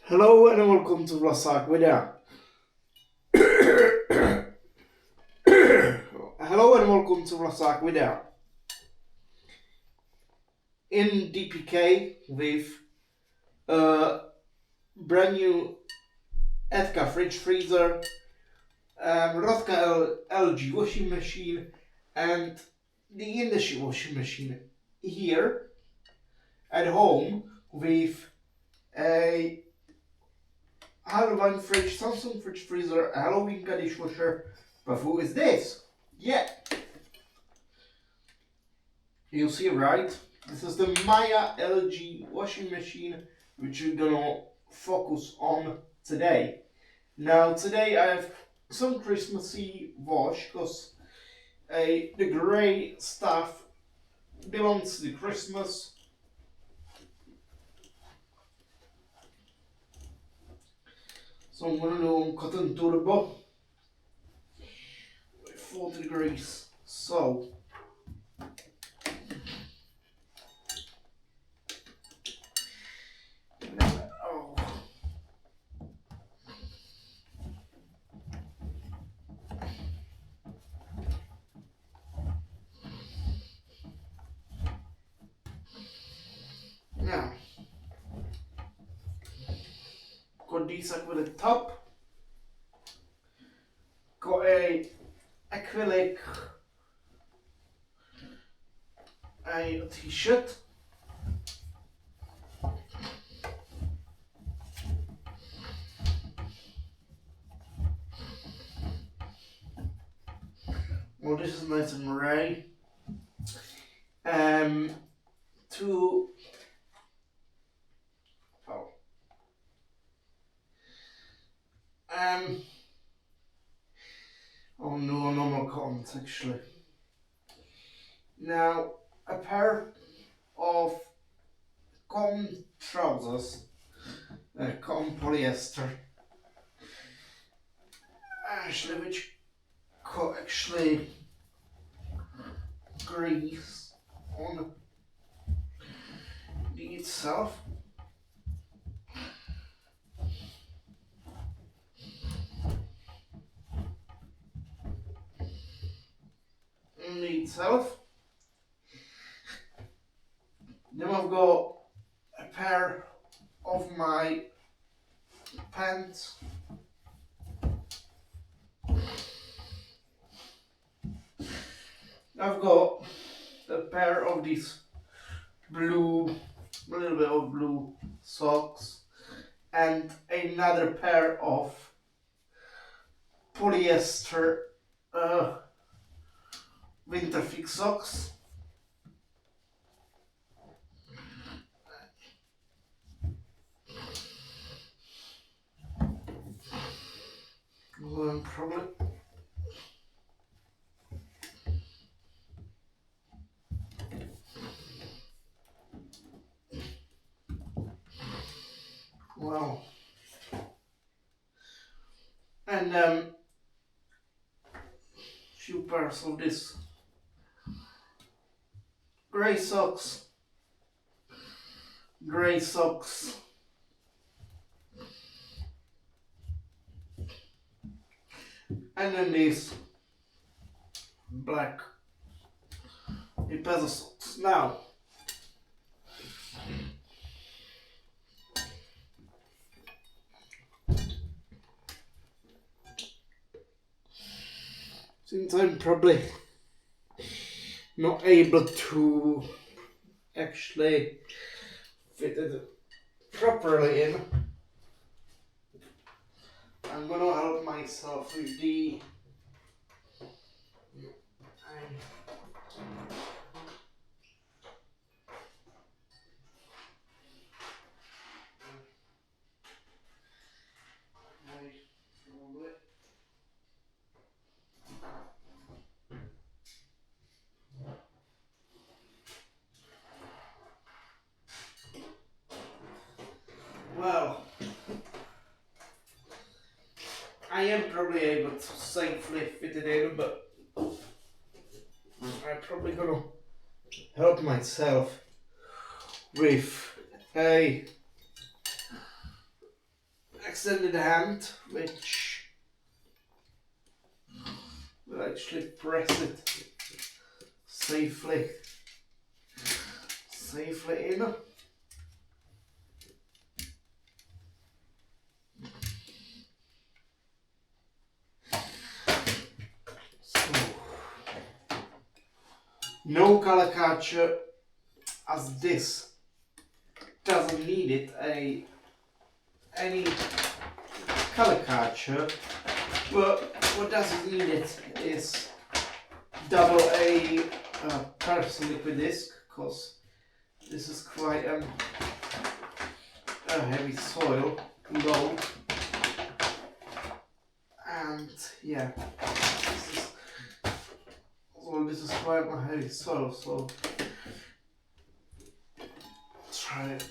Hello and welcome to Vlasak Video. Hello and welcome to Vlasak Video. In DPK with a brand new Edka fridge freezer, Rodka LG washing machine, and the industry washing machine here at home with a Halloween fridge, Samsung fridge freezer, a Halloween dishwasher. But who is this? Yeah, you see right. This is the Mája LG washing machine, which we're gonna focus on today. Now, today I have some Christmassy wash because the grey stuff belongs to the Christmas. So I'm gonna do cotton turbo with 40 degrees. So oh. Now, got these with the top, got a acrylic a t-shirt, well this is nice and grey, two oh oh no, normal cottons actually. Now a pair of cotton trousers, cotton polyester, actually which got actually grease on the itself. On the itself. Then I've got a pair of my pants. I've got a pair of these blue, a little bit of blue socks, and another pair of polyester winter fix socks. Probably. Wow. And few pairs of this grey socks, and then these black Ipeza socks. Now, since I'm probably not able to actually fit it properly in, I'm gonna help myself with the well, I am probably able to safely fit it in, but I'm probably gonna help myself with a extended hand, which will actually press it safely in. So, no color catcher, as this doesn't need it any color catcher, but what doesn't need it is double A person liquid disc, because this is quite a heavy soil load, and yeah, this is quite a heavy soil, so try it.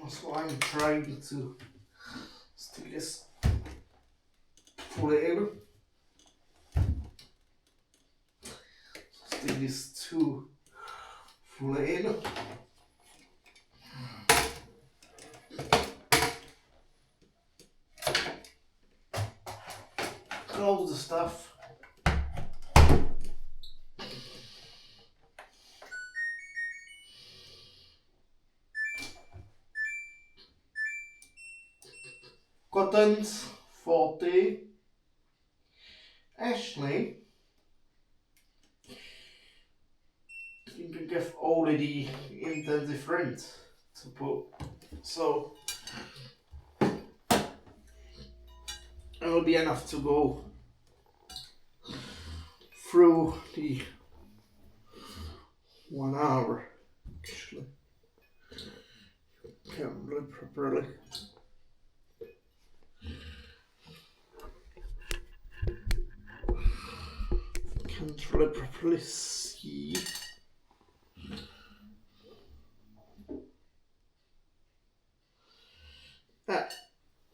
So I'm trying to stick this fully in. Stick these two fully in. Close the stuff. Cottons 40. Actually, I think I've already intensive rinse to put, so it will be enough to go through the 1 hour. Actually, can't really properly. Can't really properly see.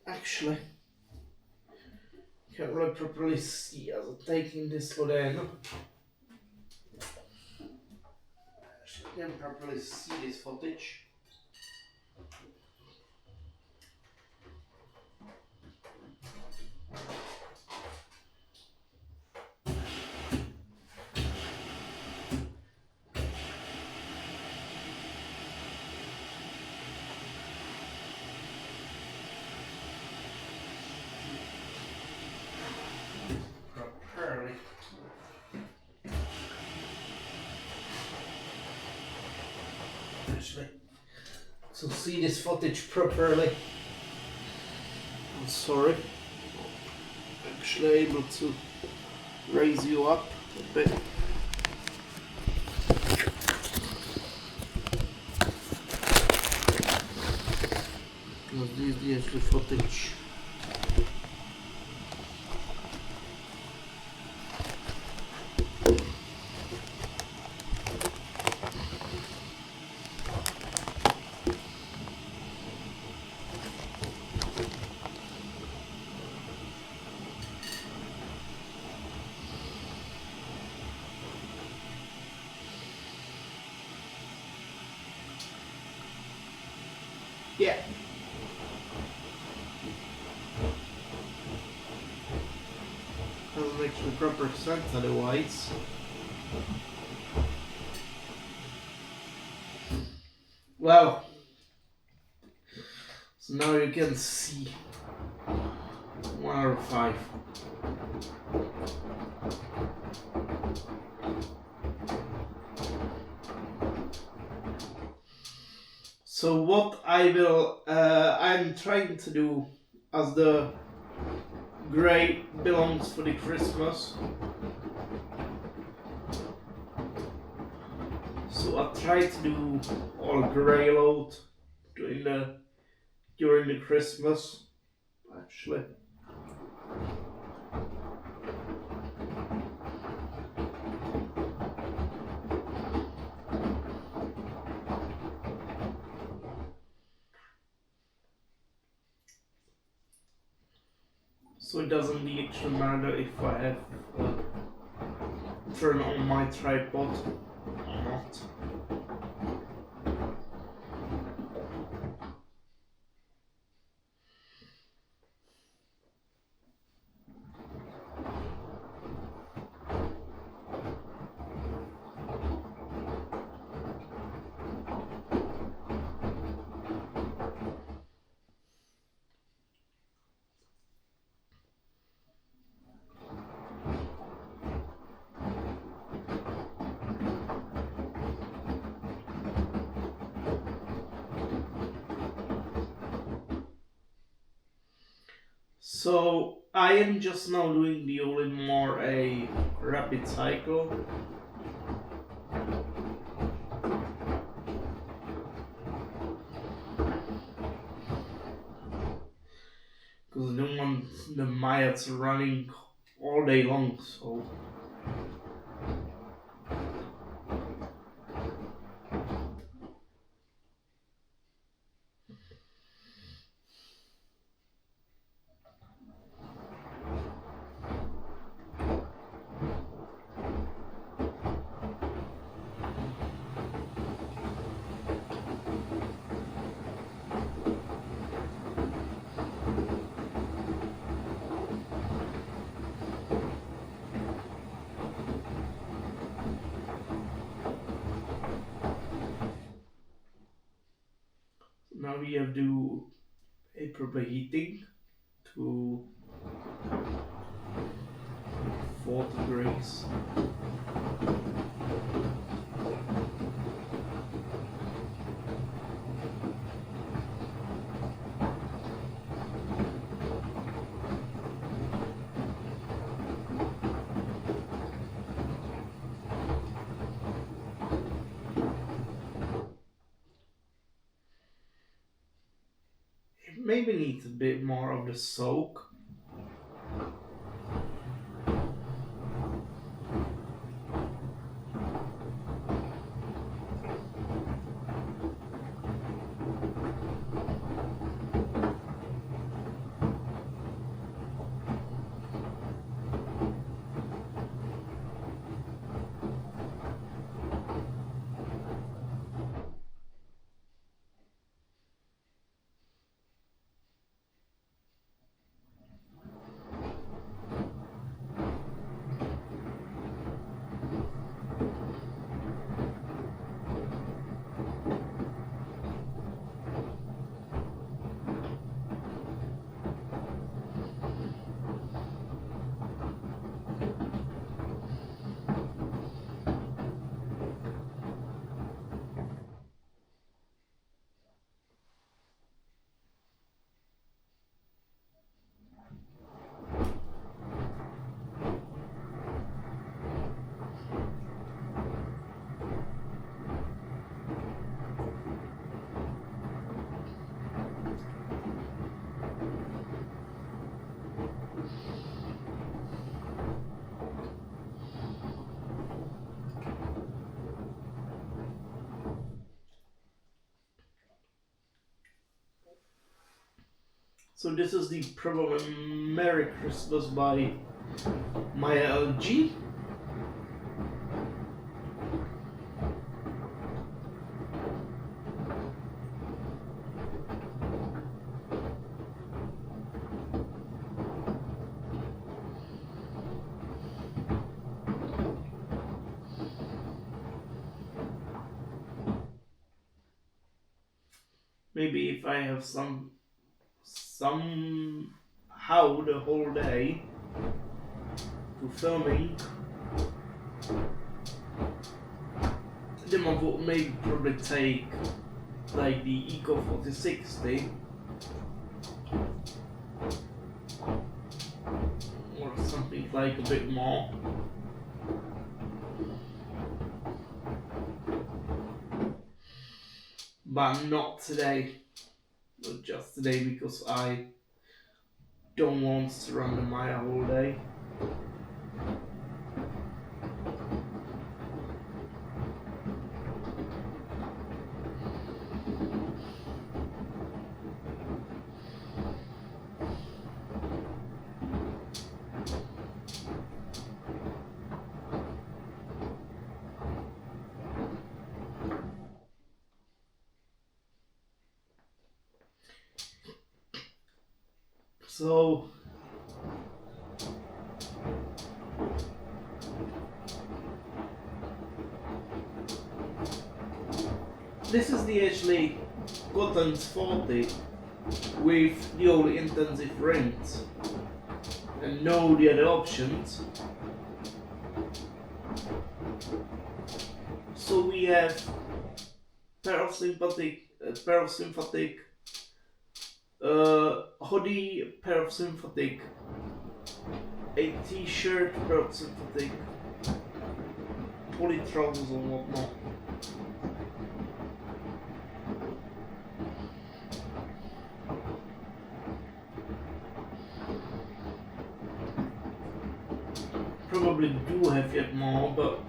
Actually, can't really properly see as I'm taking this one in. Actually, can't properly see this footage. Properly. Actually, to see this footage properly, I'm sorry, actually able to raise you up a bit. Because this is the actual footage. Yeah. Doesn't make the proper sense otherwise. Well, so now you can see 1 out of 5. So what I'm trying to do, as the grey belongs for the Christmas, so I try to do all grey load during the Christmas, actually. So it doesn't actually matter if I have turn on my tripod or not. So I am just now doing the only more a rapid cycle. Because I don't want the Mayas running all day long, so. Now we have to do a proper heating to 4 degrees. It maybe needs a bit more of the soak. So this is the probably Merry Christmas by Mája LG. Maybe if I have somehow the whole day to filming, then I would maybe probably take like the Eco 4060 or something like a bit more. But not today. Not just today because I don't want to run the Maya whole day. So this is the actually Cotton 40 with the old intensive rinse and no the other options. So we have parasympathetic hoodie, pair of synthetic, a t-shirt, pair of synthetic, poly trousers and whatnot. Probably do have yet more, but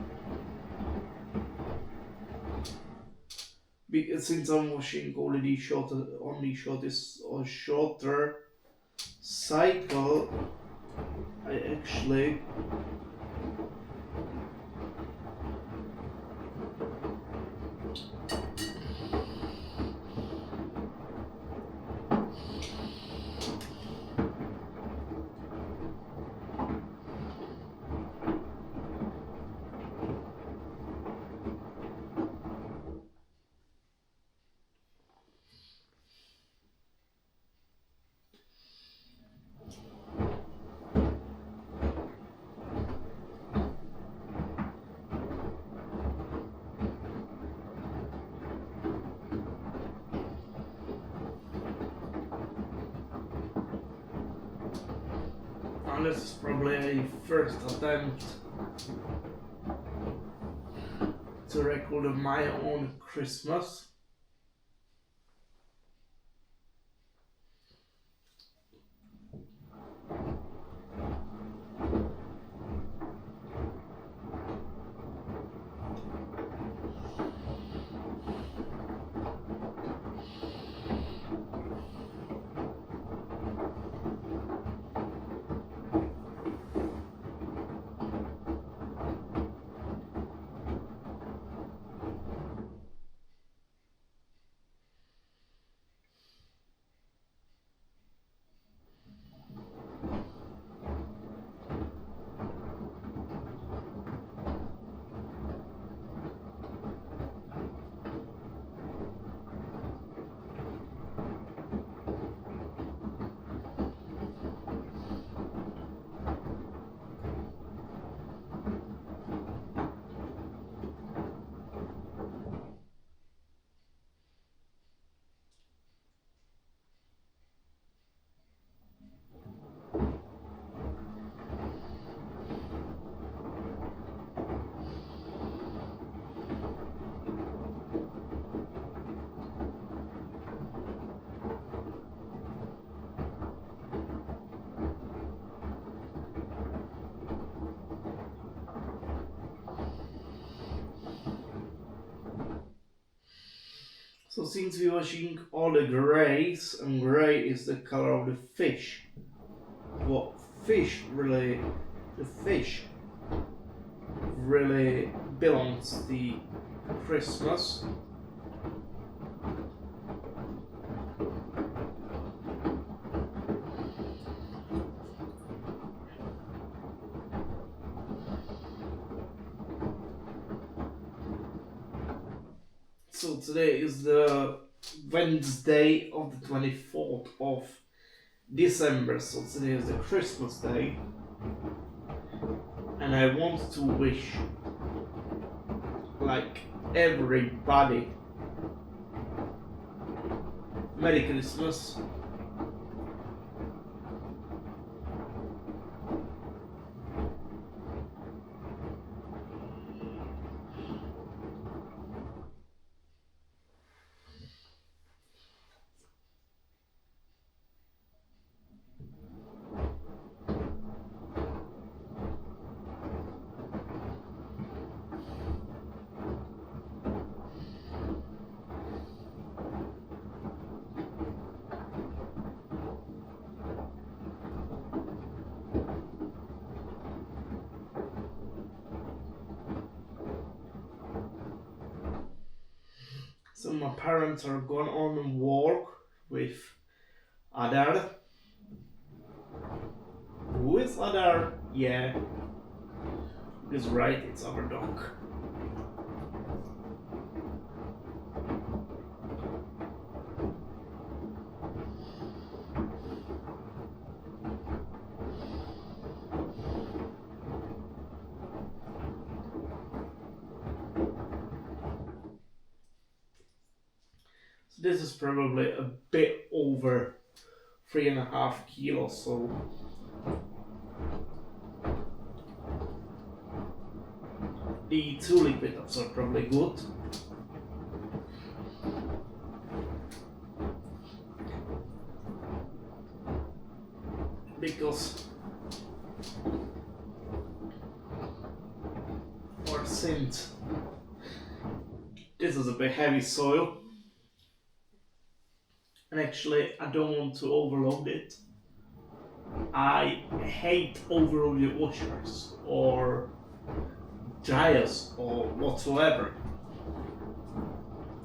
since I'm washing already shorter, only shortest or shorter cycle, I actually and this is probably a first attempt to record my own Christmas. So since we're washing all the greys, and grey is the color of the fish, what the fish really belongs to Christmas. So today is the Wednesday of the 24th of December, so today is the Christmas day, and I want to wish like everybody Merry Christmas. So my parents are gone on a walk with Adar. Who is Adar? Yeah, he's right, it's our dog. So this is probably a bit over 3.5 kilos, so the 2 liquid ups are probably good. Because or since this is a bit heavy soil, and actually I don't want to overload it. I hate overloaded washers or dryers or whatsoever,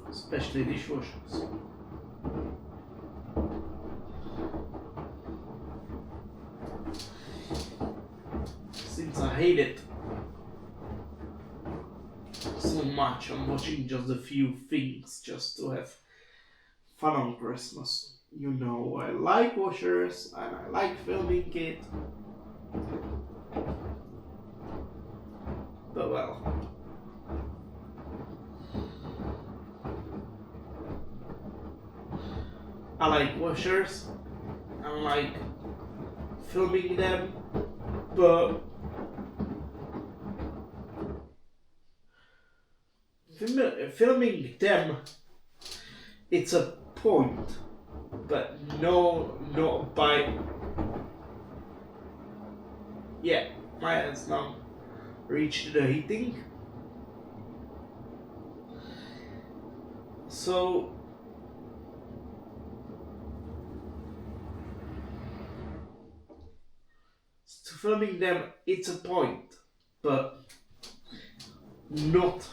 especially dishwashers. Since I hate it so much, I'm watching just a few things just to have fun on Christmas. You know, I like washers and I like filming it. But well. I like washers. I like filming them. But filming them, it's a point, but not by. Yeah, Mája has now reached the heating. So to filming them, it's a point, but not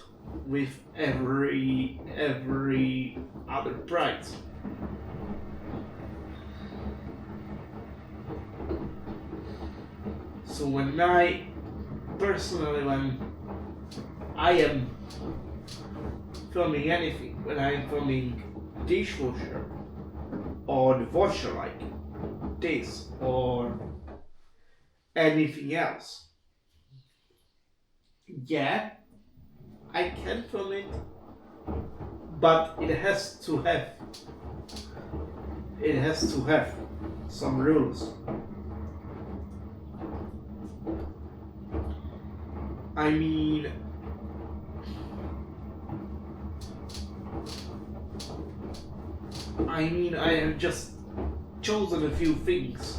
with every other price. So when I am filming anything, when I am filming dishwasher or the washer like this or anything else, yeah, I can film it, but it has to have some rules. I mean, I have just chosen a few things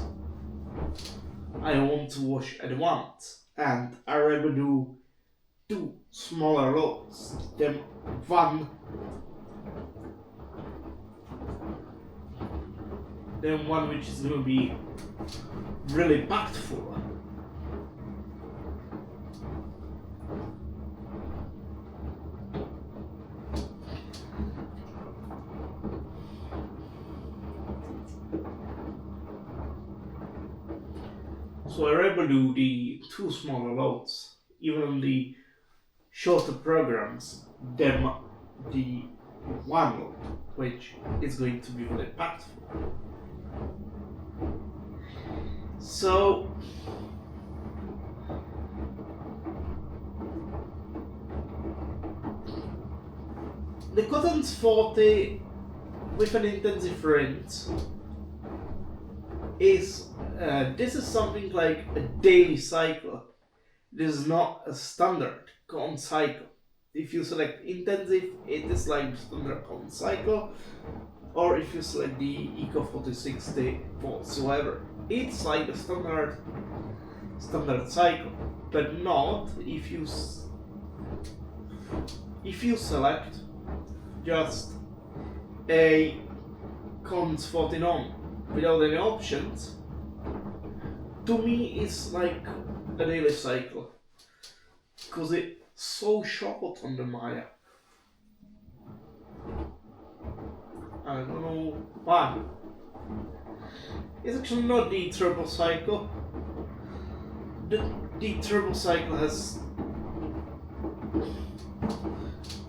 I want to wash at once, and I rather do 2 smaller loads than one which is going to be really packed full. So I rather do the 2 smaller loads, even on the shorter programs, than the 1 load, which is going to be really packed full. So the Cotton's 40 with an intensive rinse is this is something like a daily cycle. This is not a standard cotton cycle. If you select intensive, it is like the standard cotton cycle, or if you select the Eco 4060 whatsoever, it's like a standard cycle, but not if you select just a Cons 49 without any options. To me, it's like a daily cycle, because it's so short on the Mája. I don't know why. It's actually not the turbo cycle. The turbo cycle has.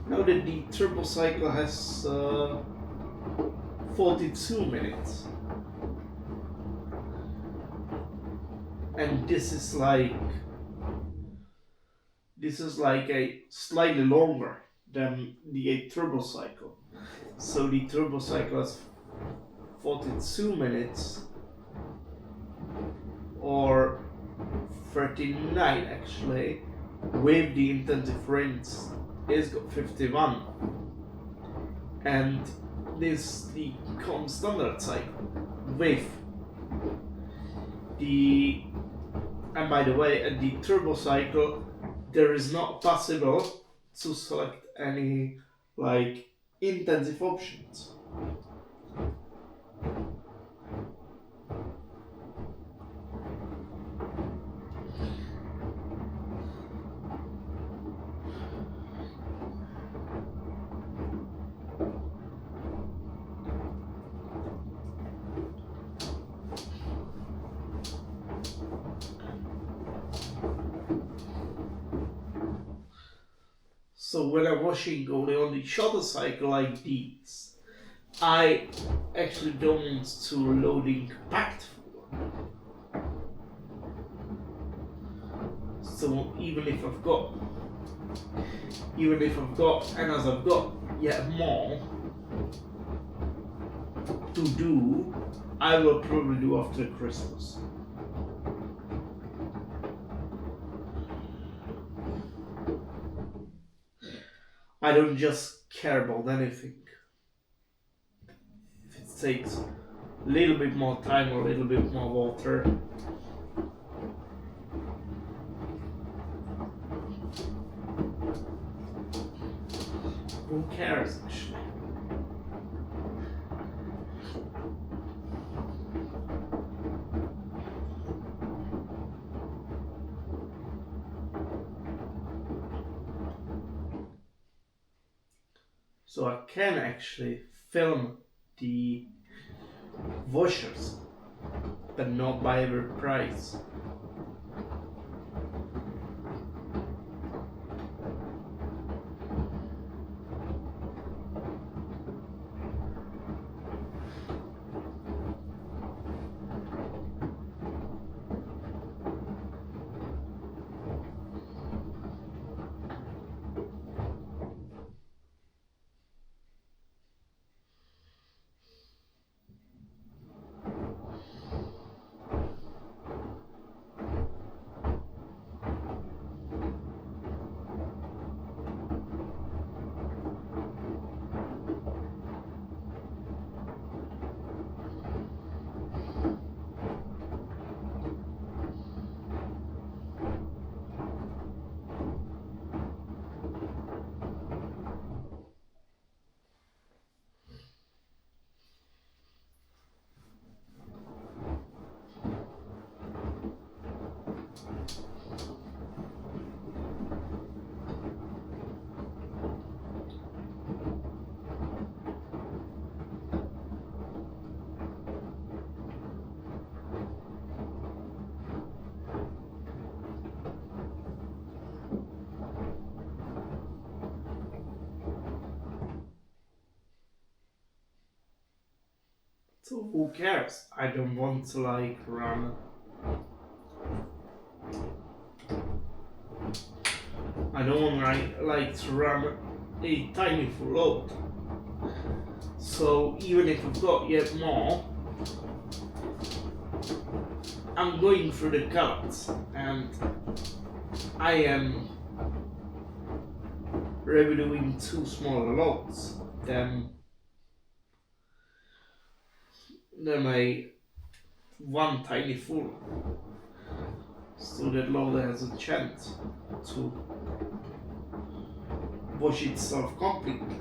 Now that the turbo cycle has 42 minutes. And this is like a slightly longer than the turbo cycle. So the turbo cycle has 42 minutes, or 39 actually, with the intensive rinse is got 51, and this the standard cycle with the, and by the way, at the turbo cycle there is not possible to select any like intensive options. So when I'm washing only on the shorter cycle like these, I actually don't want to loading packed full. So even if I've got, and as I've got yet more to do, I will probably do after Christmas. I don't just care about anything. If it takes a little bit more time or a little bit more water, who cares actually? So I can actually film the washers, but not by every price. So who cares? I don't want to like run. I don't want like to run a tiny full load. So even if I've got yet more, I'm going through the cards and I am reviewing two smaller loads. Then my one tiny full, so that load has a chance to wash itself completely.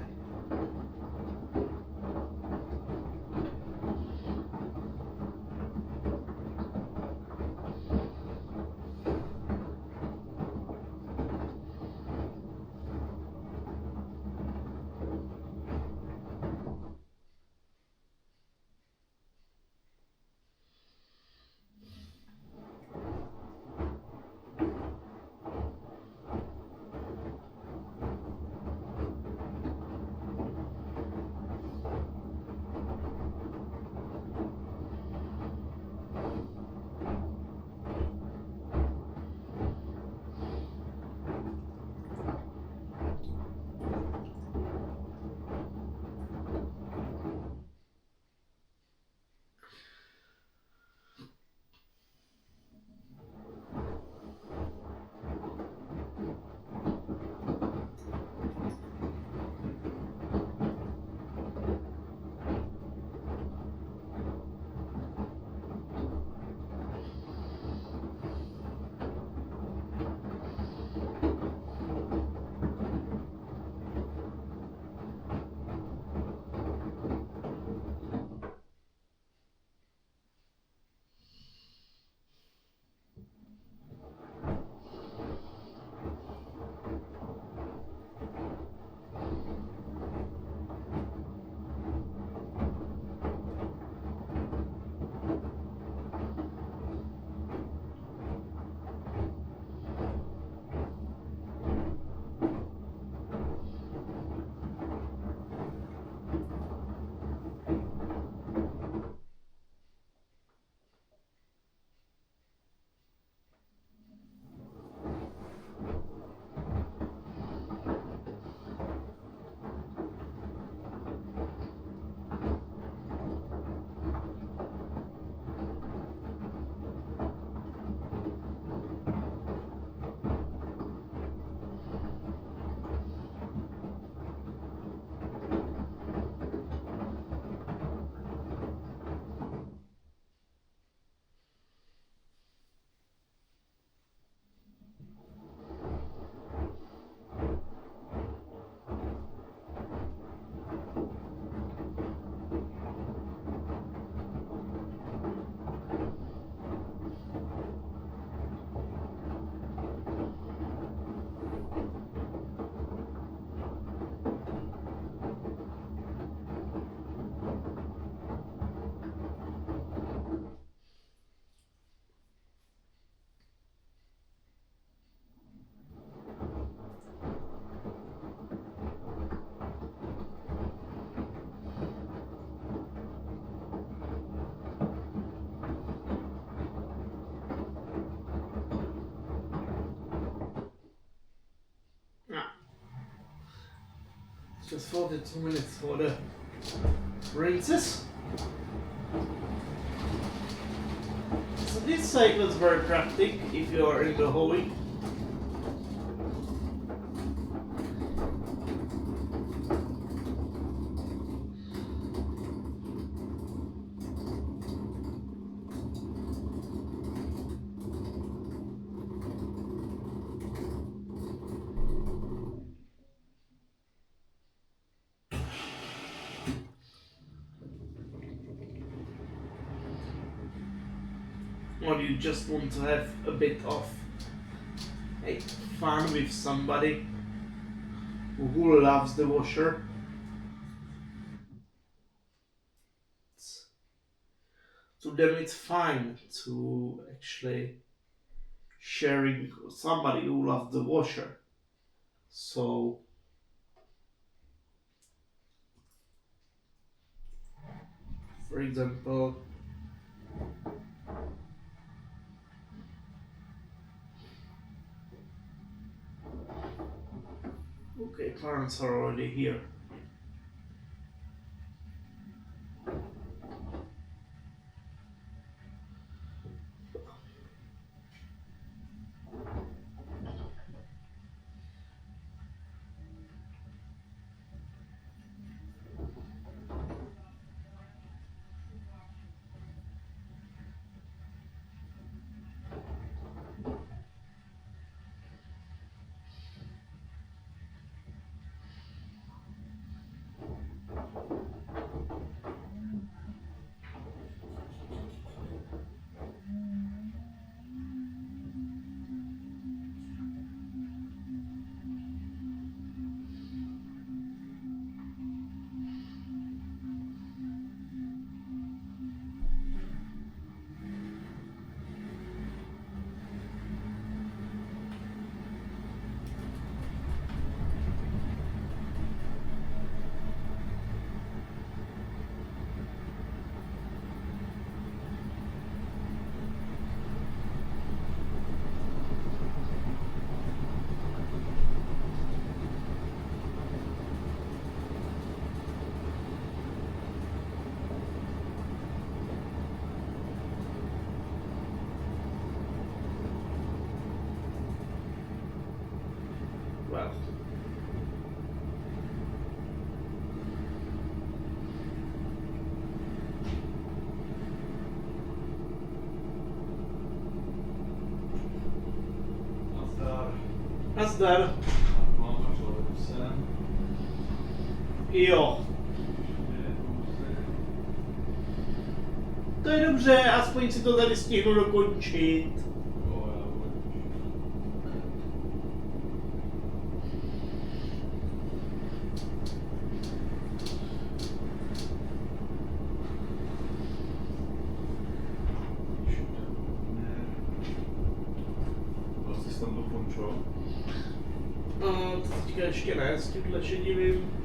Just 42 minutes for the rinses. So this cycle is very practical if you are in the hoeing. Or you just want to have a bit of fun with somebody who loves the washer. So then it's fine to actually sharing somebody who loves the washer. So for example, okay, parents are already here. Well, nazdar. Jo. To je dobře, aspoň si to tady stihnu dokončit. Jsi tam dokončil? No, to teďka ještě ne, s tímhle šedivým.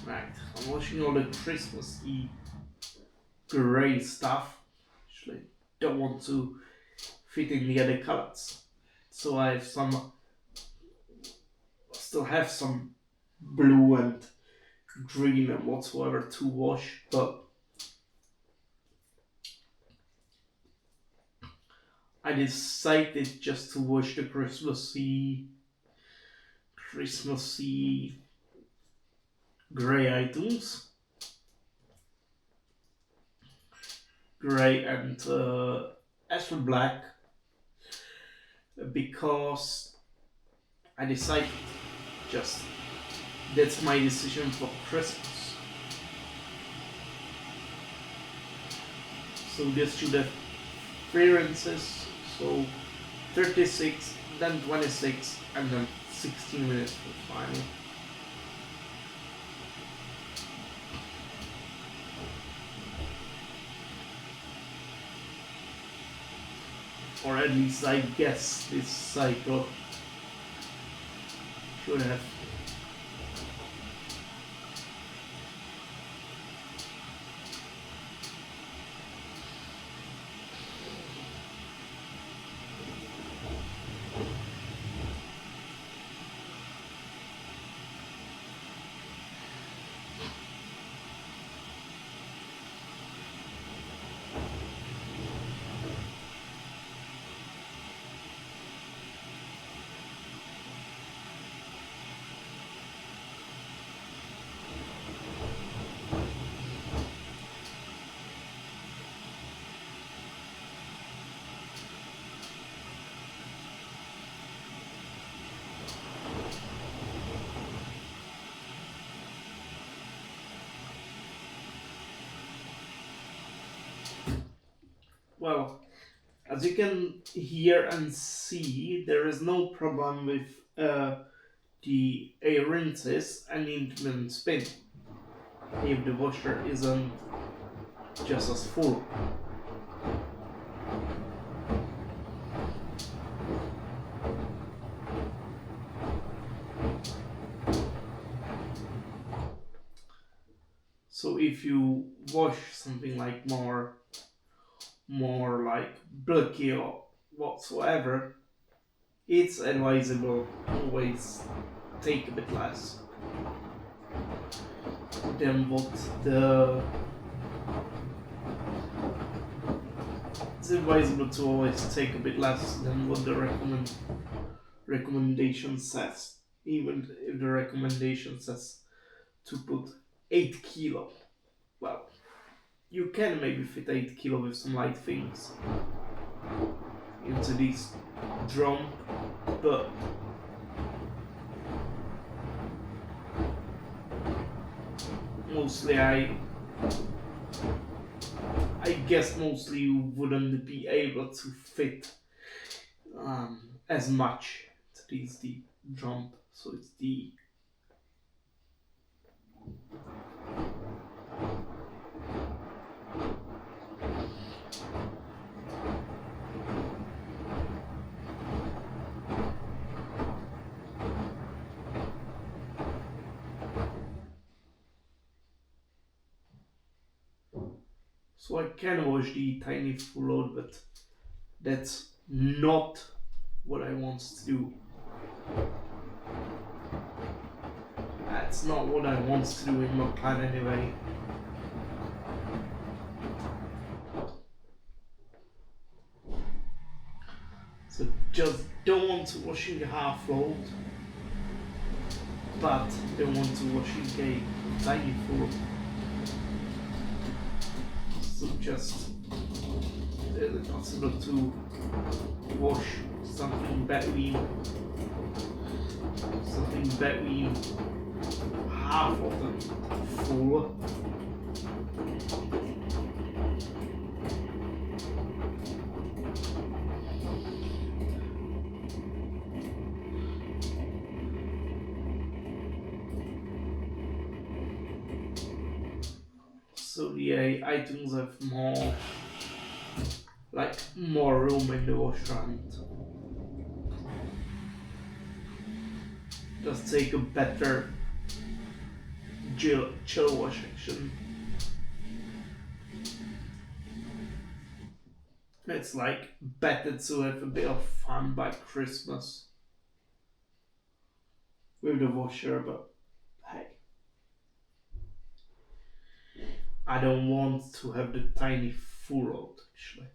Right, I'm washing all the Christmassy grey stuff. Actually, don't want to fit in the other colors. So I have still have some blue and green and whatsoever to wash, but I decided just to wash the Christmassy grey items, grey and actually black, because I decided Just that's my decision for Christmas. So this should have 3 rinses, so 36, then 26, and then 16 minutes for final. Or at least I guess this cycle should have. Well, as you can hear and see, there is no problem with the air rinses and intermittent spin if the washer isn't just as full. So if you wash something like more like bulky or whatsoever, it's advisable always take a bit less than what the. It's advisable to always take a bit less than what the recommendation says. Even if the recommendation says to put 8 kilo. Well, you can maybe fit 8 kilo with some light things into this drum, but mostly I guess mostly you wouldn't be able to fit as much to this deep drum, so it's the. So I can wash the tiny full load, but that's not what I want to do. That's not what I want to do in my plan anyway. So just don't want to wash in the half load, but don't want to wash in a tiny full. So just is it possible to wash something between half of the full. So the items have more room in the washer and just take a better chill wash action. It's like better to have a bit of fun by Christmas with the washer, but hey, I don't want to have the tiny full load actually.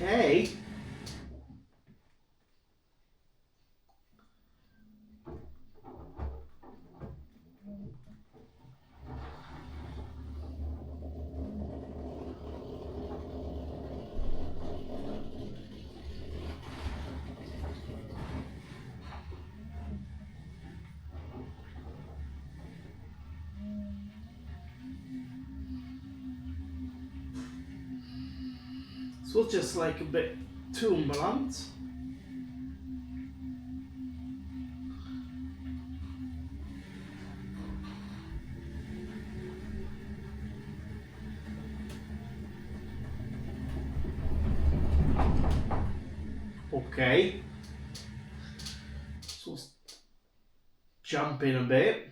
Okay. This was just like a bit turbulent. Okay. So let's jump in a bit.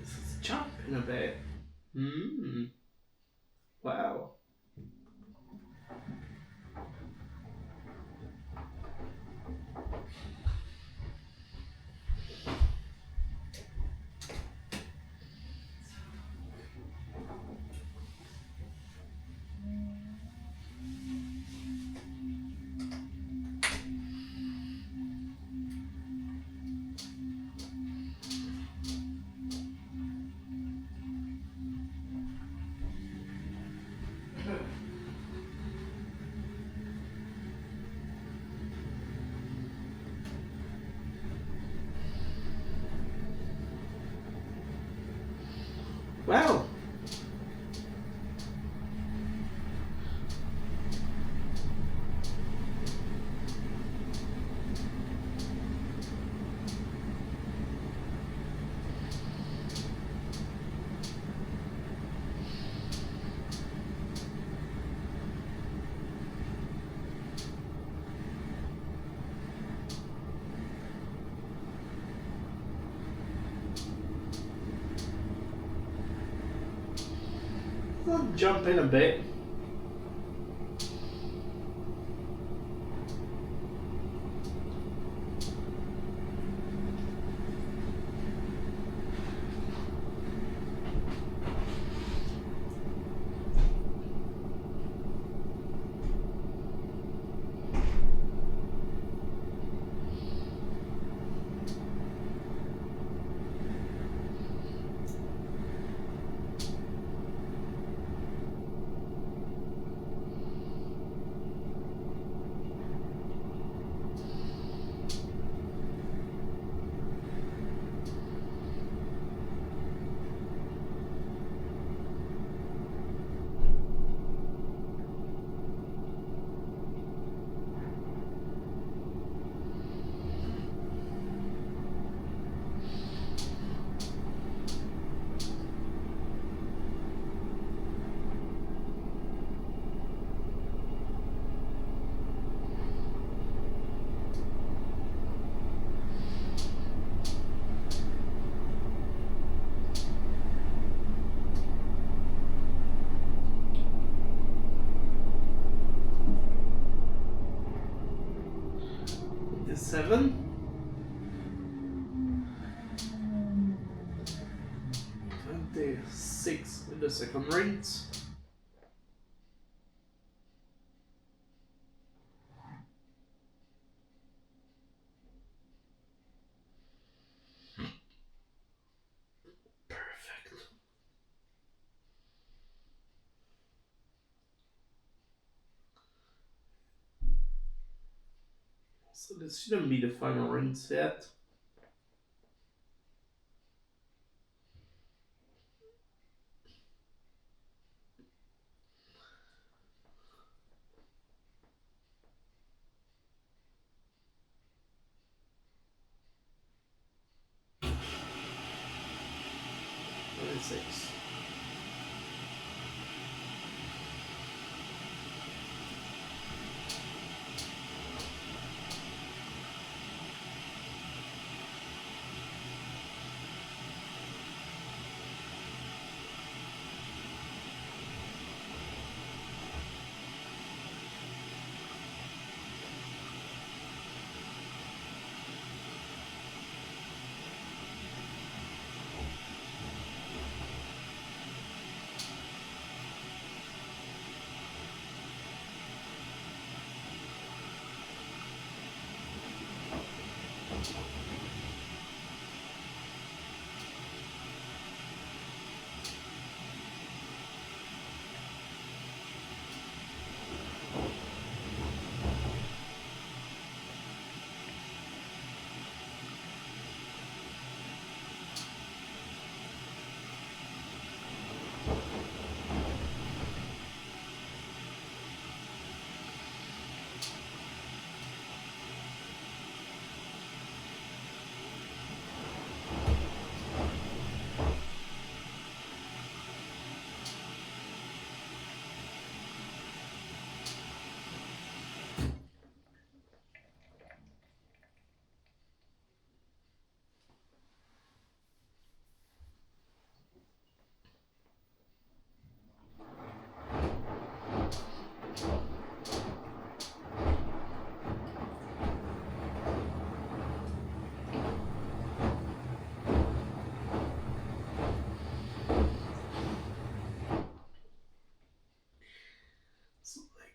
Let's jump in a bit. Wow. Wow. I'll jump in a bit. The 7. 26 in the second rings. Perfect. So this shouldn't be the final rings yet. Six.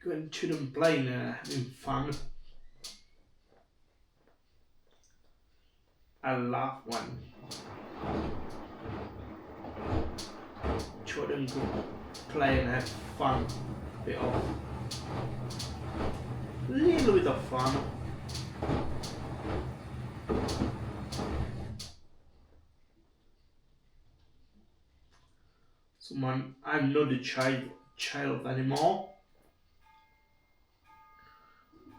going to the plane having fun. I love when children go play and have fun. Little bit of fun. So man, I'm not a child anymore.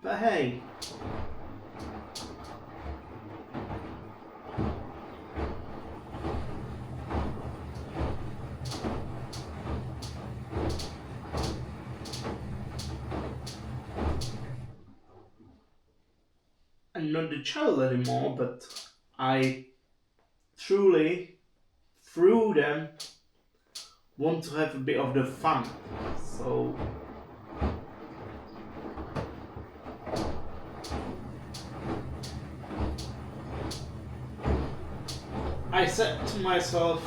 But hey, I'm not a child anymore, but I truly, through them, want to have a bit of the fun. So I said to myself,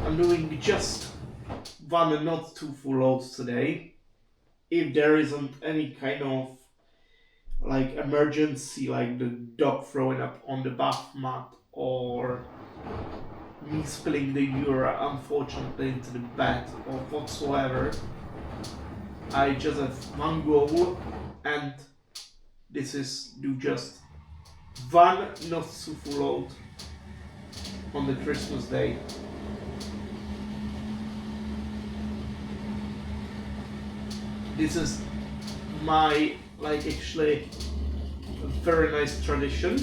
I'm doing just one and not two full loads today. If there isn't any kind of like emergency, like the dog throwing up on the bath mat or me spilling the urine unfortunately into the bed or whatsoever, I just have one goal, and this is do just one not too full load on the Christmas day. This is my actually a very nice tradition.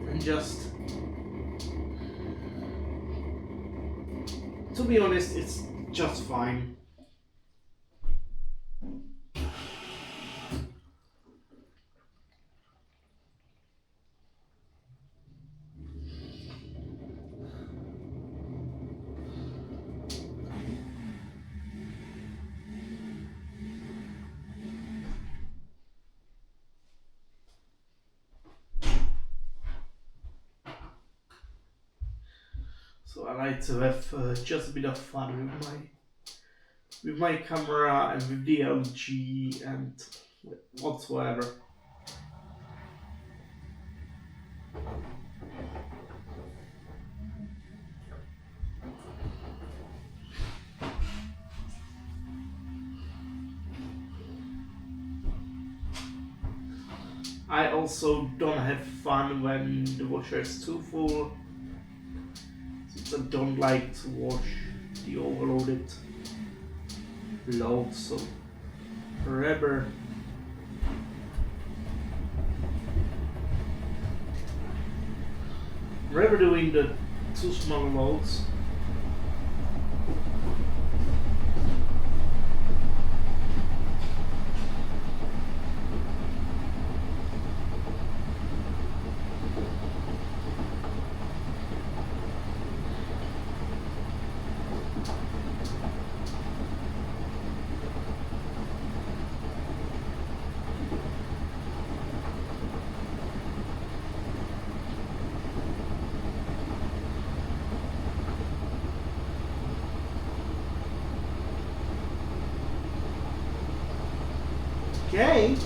And just to be honest, it's just fine. So I like to have just a bit of fun with my camera and with the LG and whatsoever. I also don't have fun when the washer is too full, since I don't like to wash the overloaded load, so rather doing the two smaller loads. Okay.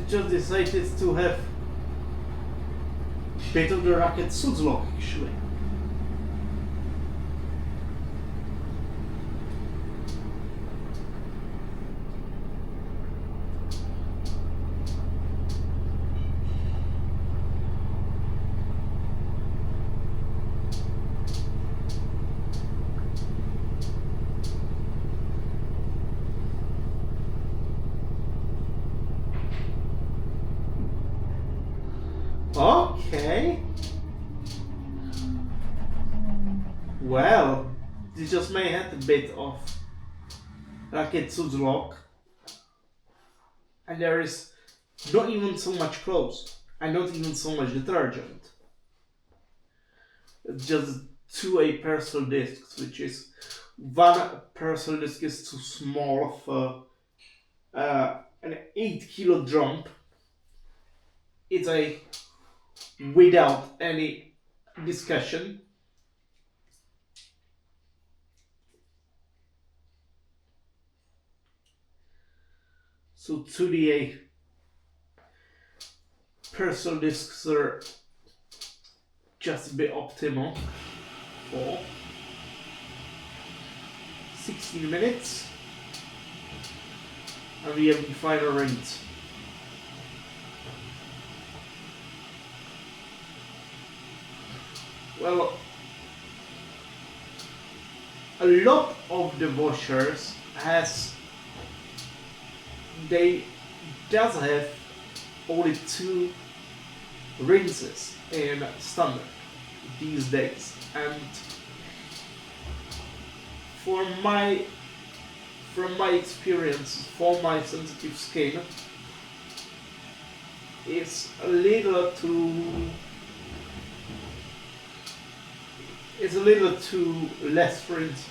Just decided to have a bit of the racket suits lock actually. Okay. Well, this just may have a bit of Raketsu's lock. And there is not even so much clothes. And not even so much detergent. Just 2 parcel discs, which is one parcel disc is too small for an 8 kilo drum. It's a without any discussion. So 2DA parcel discs are just a bit optimal for 16 minutes. And we have the final rinse. Well, a lot of the washers they does have only 2 rinses in standard these days, and from my experience, for my sensitive skin, it's a little too less rinses.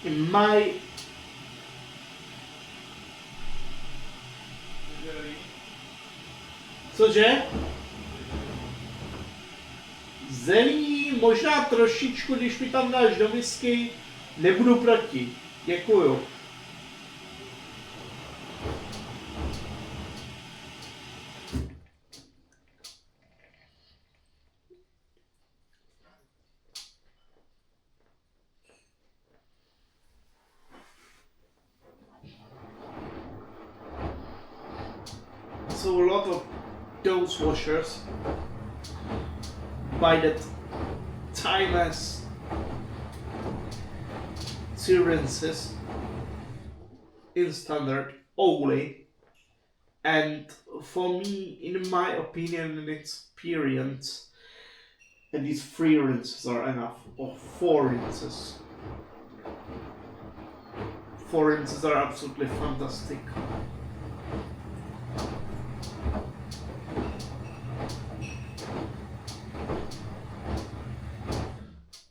In my Cože? Zelí, možná trošičku, když mi tam dáš do misky, nebudu proti. Děkuju. So a lot of those washers by that time as 2 rinses in standard only, and for me, in my opinion and experience, at least 3 rinses are enough, or 4 rinses. 4 rinses are absolutely fantastic.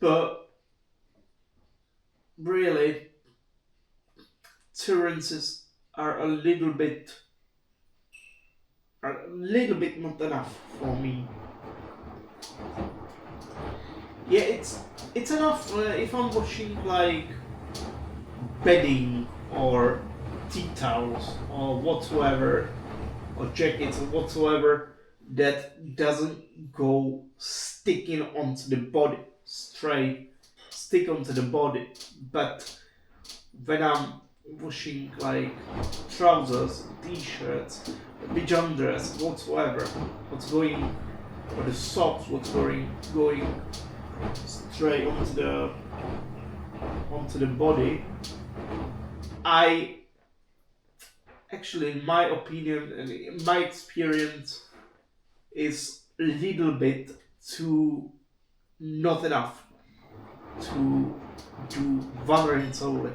But really, 2 rinses are a little bit not enough for me. Yeah, it's enough if I'm washing like bedding or tea towels or whatsoever, or jackets or whatsoever, that doesn't go sticking onto the body, stick onto the body. But when I'm washing like trousers, t-shirts, pajama dress, whatsoever, what's going, or the socks, what's going straight onto the body, I actually, in my opinion and in my experience, is a little bit too not enough to do one rinse only.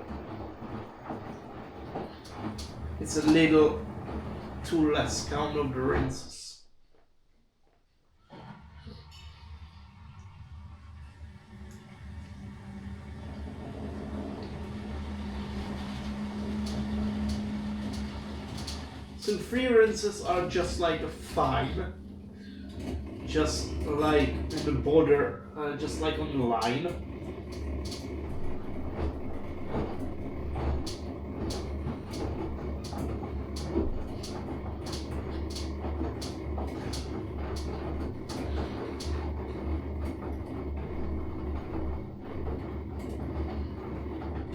It's a little too less count of the rinses. So 3 rinses are just like a fine, just like on the border, just like on the line.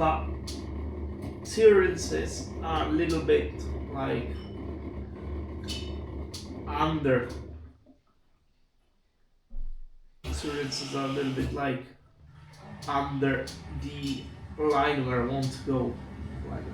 the clearances are a little bit like under. Clearances are a little bit like under the line where I want to go. Like,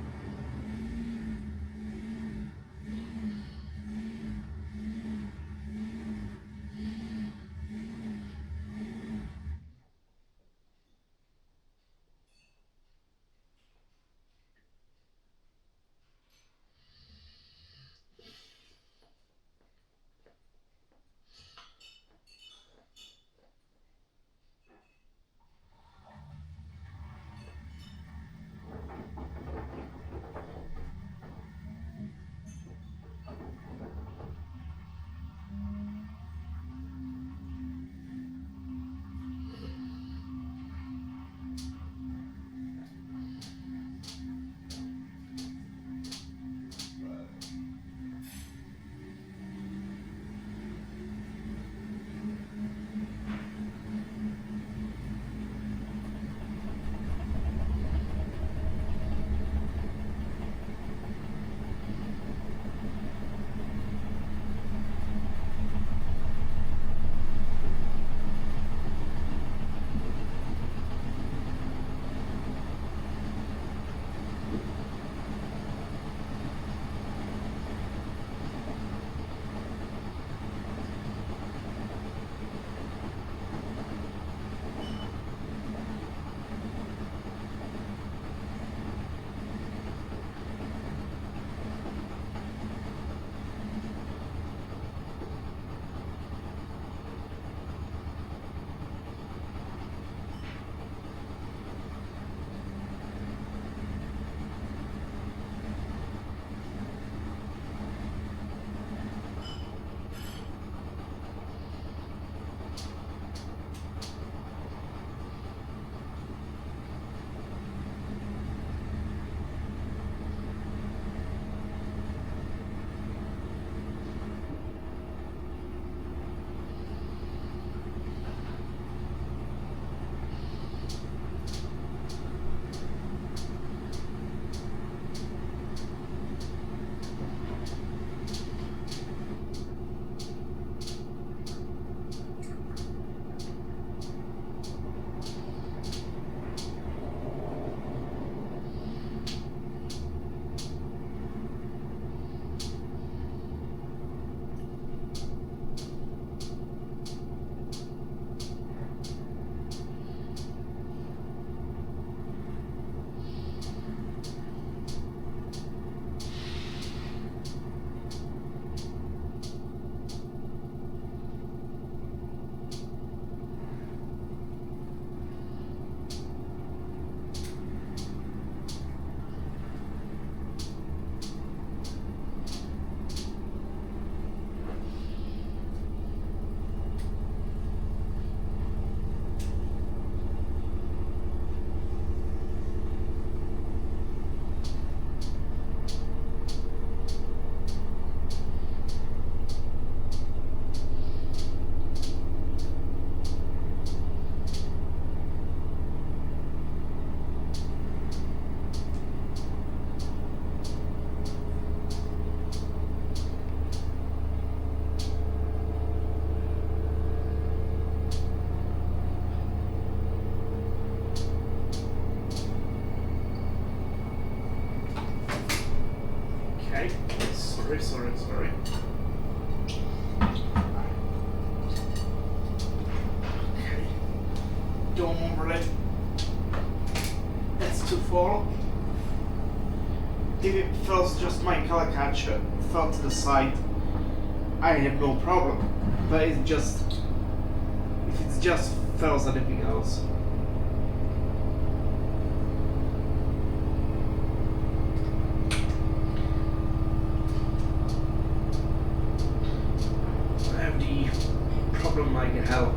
okay, sorry. Okay, don't worry. It's too far. If it falls just my color catcher fell to the side, I have no problem. But it's just if it just falls anything else. I have the problem like hell.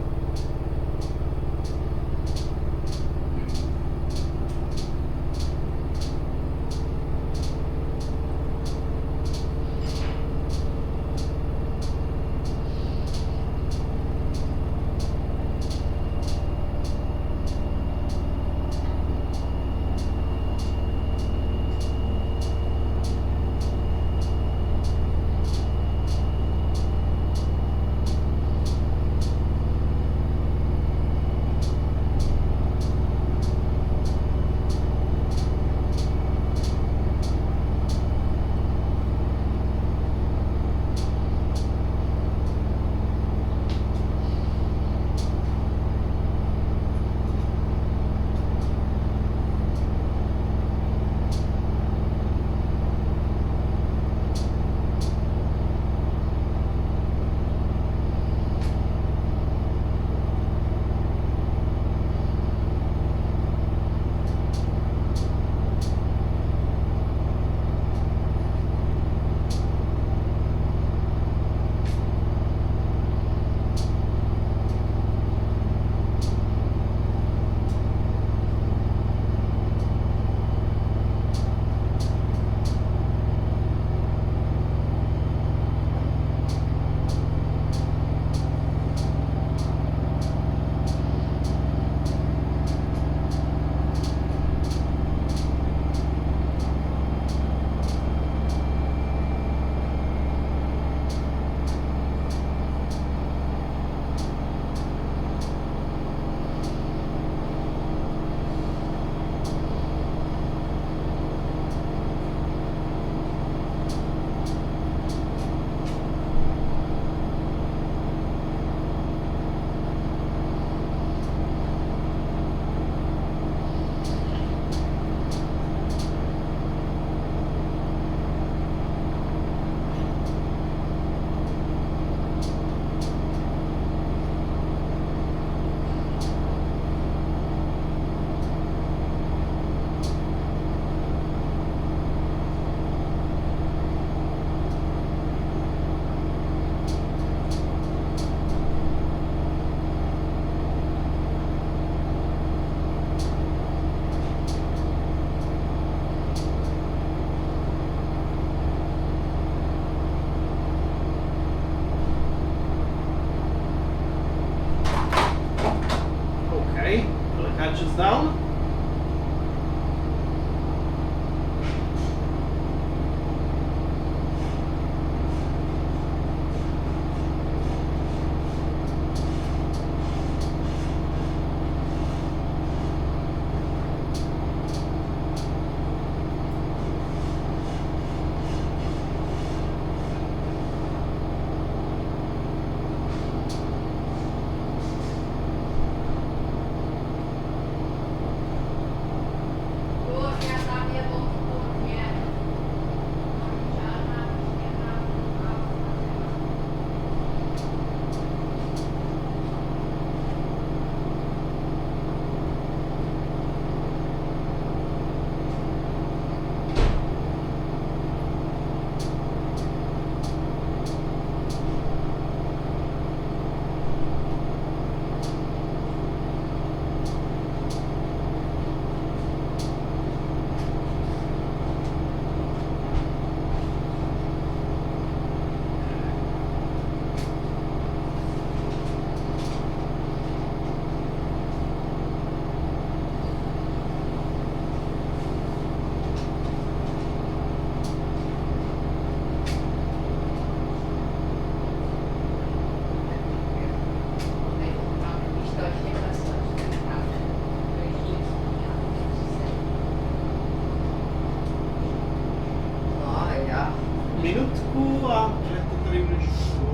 minutku a že to tady budeš mluvit.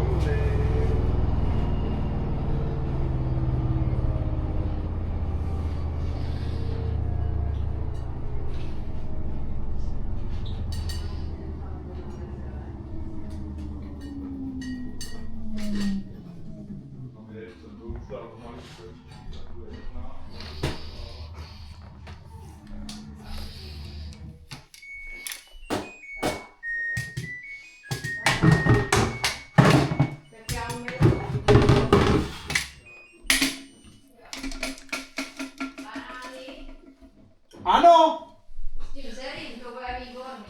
Ano! S tím zelím to bude výborný.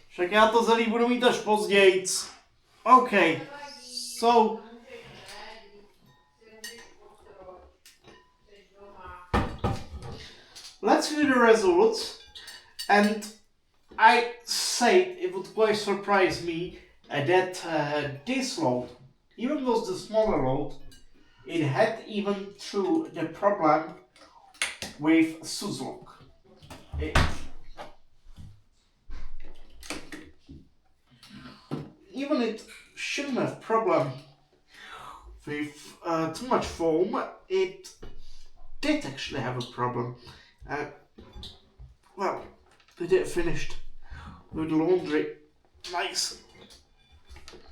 Však já to zelí budu mít až pozdějc. OK. So, let's do the results. And I say it would quite surprise me that this load, even though it's the smaller load, it had even through the problem with Suzlok. Even it shouldn't have problem with too much foam, it did actually have a problem. Well, we did finished with the laundry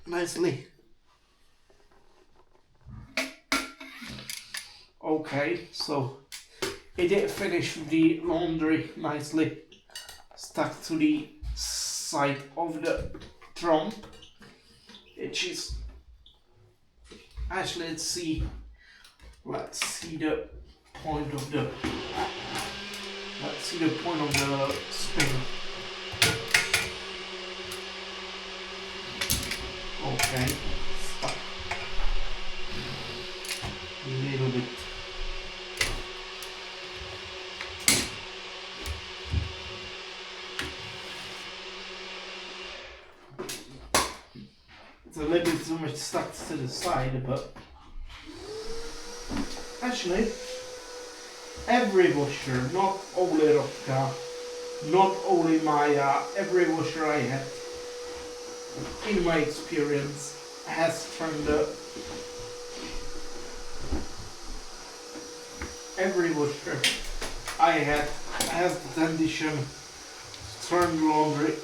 nicely. Okay, so it did finish the laundry nicely stuck to the side of the drum, which is actually let's see the point of the spin. Okay, stuck a little bit. It's a little bit too much stuck to the side, but actually every washer, not only Rotka, not only Mája, every washer I had in my experience has turned up. Every washer I had has the condition to turn laundry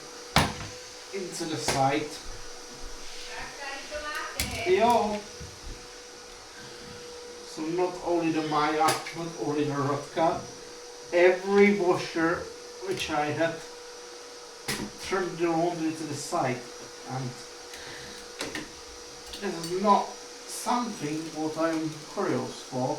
into the side. Jo. So not only the Mája, not only the Rotka, every washer which I had turned the laundry to the side, and this is not something what I'm curious for.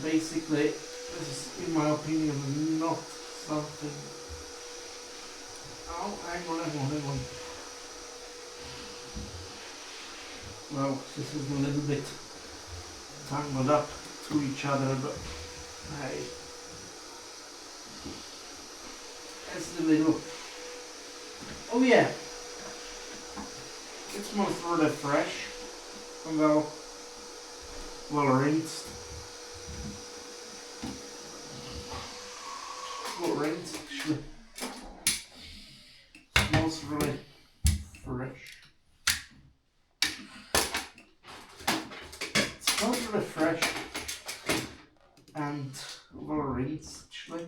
Basically, this is, in my opinion, not something. Oh, hang on. Well, this is a little bit tangled up to each other, but hey, that's the little. Oh yeah, it smells really fresh and well rinsed. Well rinsed, actually. Smells really fresh. It smells really fresh and well rinsed, actually.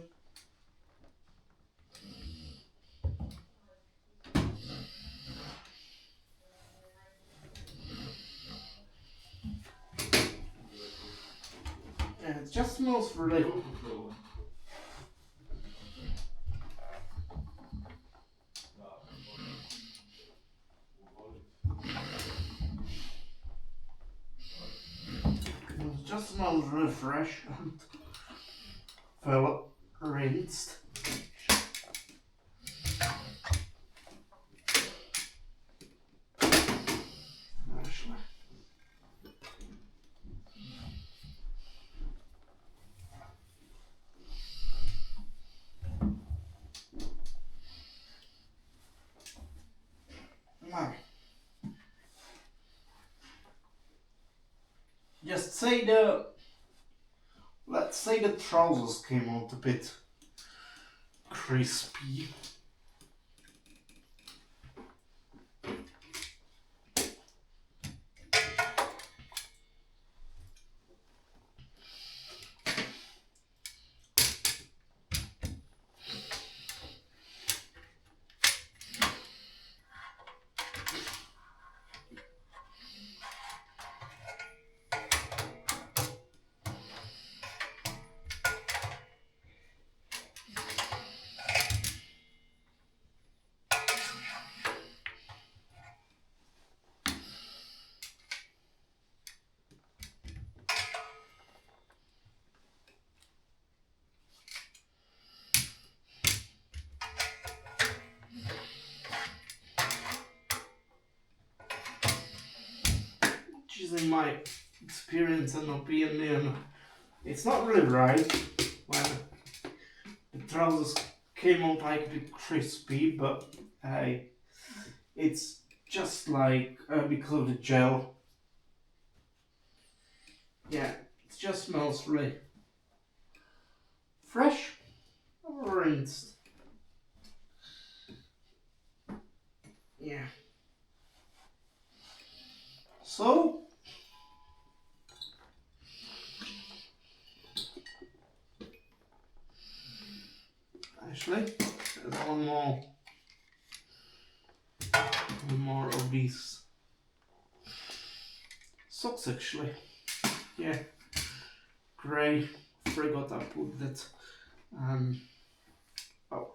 Yeah, it just smells really. It just smells really fresh and well rinsed. Actually. Wow. let's say the trousers came out a bit crispy. Which is, in my experience and opinion, it's not really right when the trousers came out like a bit crispy, but hey, it's just like because of the gel. Yeah, it just smells really fresh or rinsed. Yeah. So, actually, there's one more of these socks actually. Yeah, grey. Forgot I put that. Oh,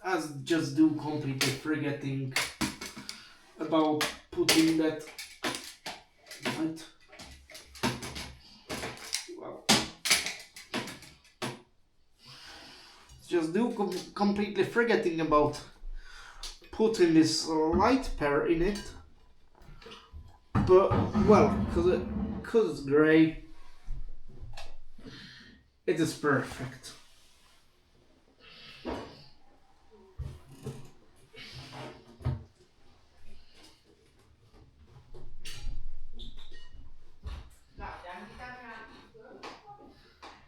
as just do completely forgetting about putting that. Right. Well, just do completely forgetting about putting this light pair in it. But well, cause it's grey, it is perfect.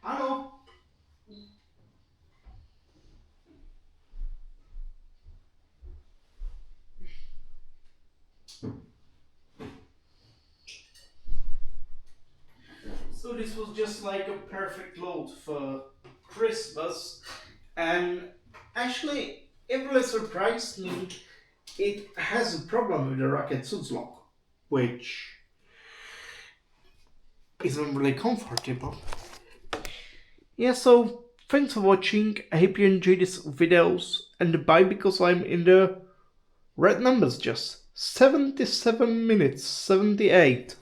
Hello. So this was just like a perfect load for Christmas, and actually it really surprised me. It has a problem with the rocket suits lock, which isn't really comfortable. Yeah, so thanks for watching. I hope you enjoyed these videos, and bye, because I'm in the red numbers, just 77 minutes, 78.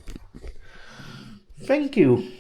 Thank you.